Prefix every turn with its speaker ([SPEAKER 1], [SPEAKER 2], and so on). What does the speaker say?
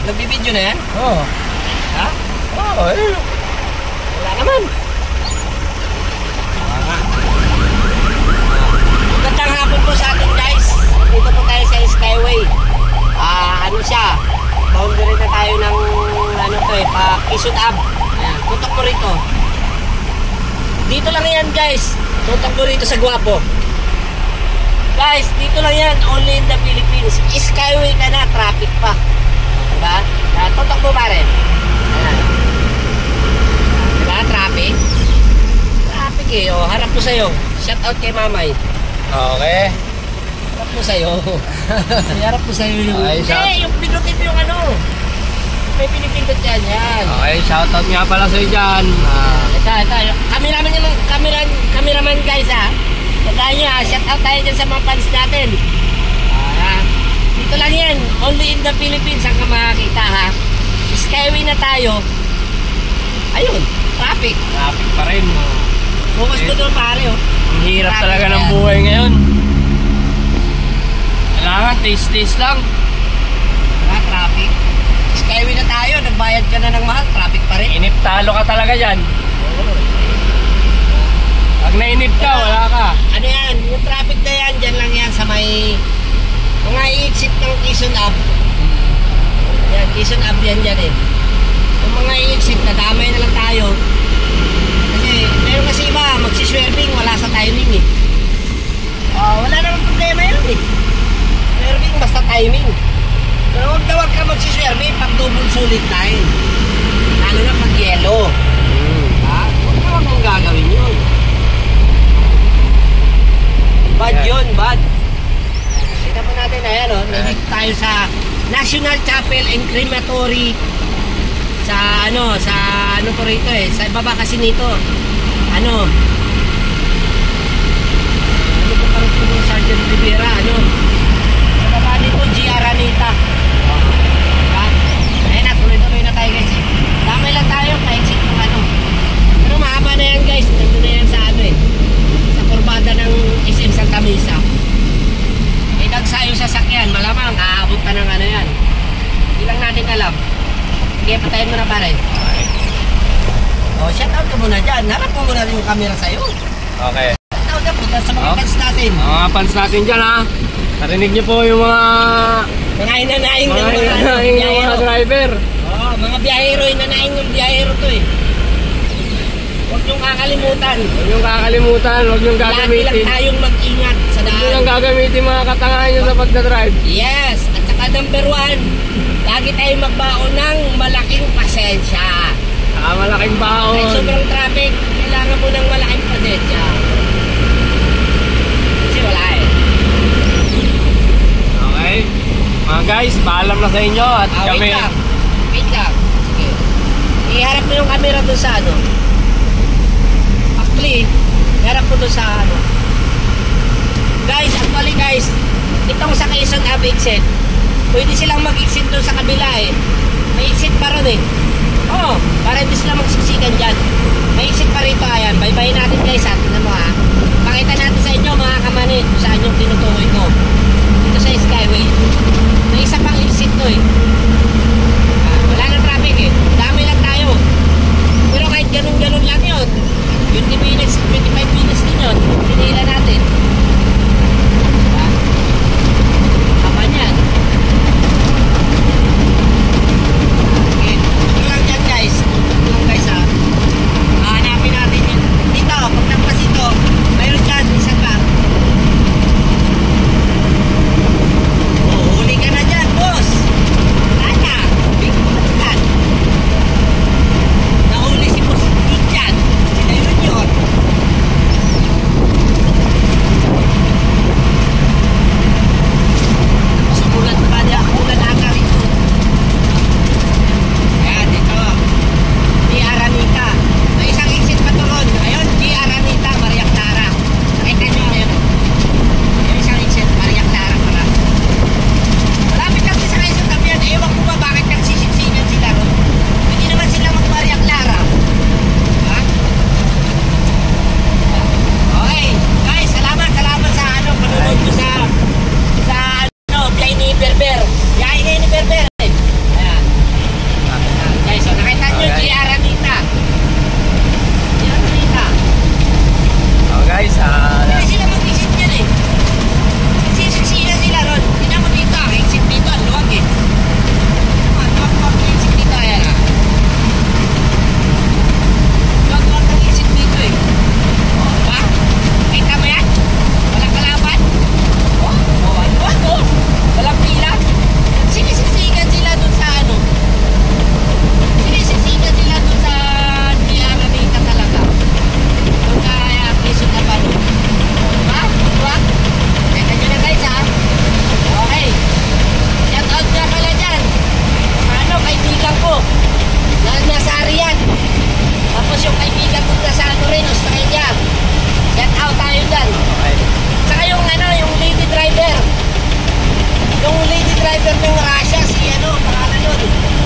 [SPEAKER 1] Nagbibideo na yan?
[SPEAKER 2] Oo.
[SPEAKER 1] Ha?
[SPEAKER 2] Oo, eh.
[SPEAKER 1] Wala naman. Magandang hapon po sa atin guys. Dito po tayo sa Skyway. Ano siya? Boundary na tayo ng ano to eh, Quezon Ave. Ayan, tutok mo rito. Dito lang yan guys. Tutok mo rito sa Guapo. Guys, dito lang yan. Only in the Philippines. Skyway ka na, traffic pa. Diba? Tutok mo pa rin. Ayan. Diba? Traffic. Traffic eh. O, harap ko sa'yo. Shout out kay Mamay.
[SPEAKER 2] Okay.
[SPEAKER 1] Harap mo sa'yo. Harap mo sa'yo yung...
[SPEAKER 2] Okay,
[SPEAKER 1] yung pinutin yung ano. May pinipindot yan. Yan.
[SPEAKER 2] Okay, shoutout nga pala sa'yo dyan.
[SPEAKER 1] Ito. Cameraman guys ha. Tandaan nyo ha. Shout out tayo dyan sa mga fans natin. Dito lang yan. Only in the Philippines ang makakita ha. Skyway na tayo. Ayun. Traffic.
[SPEAKER 2] Traffic pa rin.
[SPEAKER 1] Focus mo doon pare oh.
[SPEAKER 2] Ang hirap
[SPEAKER 1] Traffic
[SPEAKER 2] talaga
[SPEAKER 1] yan.
[SPEAKER 2] ng buhay ngayon. Kailangan taste lang.
[SPEAKER 1] Traffic. Skyway na tayo. Nagbayad ka na ng mahal. Traffic pa rin.
[SPEAKER 2] Inip talo ka talaga dyan. Pag nainip ka, wala ka.
[SPEAKER 1] Ano yan? Yung traffic na yan. Dyan lang yan sa may... Mga i-exit ng Quezon Ave. Yan. Quezon Ave yan dyan eh. Yung mga i-exit, nadamay na lang tayo. Kasi iba, magsiswerving, wala sa timing eh. Wala namang problema yun eh. Swerving, basta timing. Pero huwag ka magsiswerving pag double solid line. Lalo na pag yellow. Huwag mong gagawin yun. Bad yun, bad. Kita po natin na yan, nandito tayo sa National Chapel and Crematory sa ano po rito eh, sa baba kasi nito. Ano po parang po yung Sergeant Rivera, sa baba nito, G.R. Anita. Ayun na, tuloy-tuloy na tayo guys. Damay lang tayo, pa-exit ng ano. Pero mahaba na yan guys, nandun na yan sa sa kurbada ng SM Santa Mesa. Nagsayo sa sakyan, malamang aabot pa ng ano yan. Hindi lang natin alam. Sige, patayin mo na pare. Shout out ka muna dyan. Harap mo muna yung camera sa'yo.
[SPEAKER 2] Okay.
[SPEAKER 1] Shout out ka muna sa mga fans natin.
[SPEAKER 2] Mga fans natin dyan ha. Narinig niyo po yung mga...
[SPEAKER 1] Mga inanaing ng
[SPEAKER 2] mga driver.
[SPEAKER 1] Mga biyahero, inanaing ng biyahero to eh. Huwag niyong kakalimutan.
[SPEAKER 2] Huwag niyong kakalimutan, huwag niyong gagamitin.
[SPEAKER 1] Lagi lang tayong mag-ingat sa daan.
[SPEAKER 2] Huwag niyong gagamitin mga katangahan niyo sa pagdadrive.
[SPEAKER 1] Yes, at saka number 1, lagi tayong magbaon ng malaking pasensya.
[SPEAKER 2] Malaking baon.
[SPEAKER 1] Kahit sobrang traffic, kailangan mo ng malaking pasensya. Kasi wala eh.
[SPEAKER 2] Okay. Mga guys, paalam na sa inyo at kami.
[SPEAKER 1] Wait lang. Sige. Iharap mo yung camera doon sa ano. Actually, iharap mo doon sa ano. Guys, actually guys, itong sa Quezon Ave exit, pwede silang mag-exit doon sa kabila eh. May exit pa ron eh. Para hindi sila magsiksikan dyan. May exit pa rito, ayan. Bye-bye natin guys ha. Tignan mo ha. Pakita natin sa inyo mga kamanit kung saan yung tinutukoy ko. Dito sa Skyway. May isa pang exit to eh. Wala nang traffic eh. Dami lang tayo. Pero kahit ganun-ganun lang yun. 20 minutes, 25 minutes din yun. Pinila natin. Kapan yan. Guys ha, hanapin natin yun dito, pag nagpas ito driver ng Russia, si ano, pangalan nun.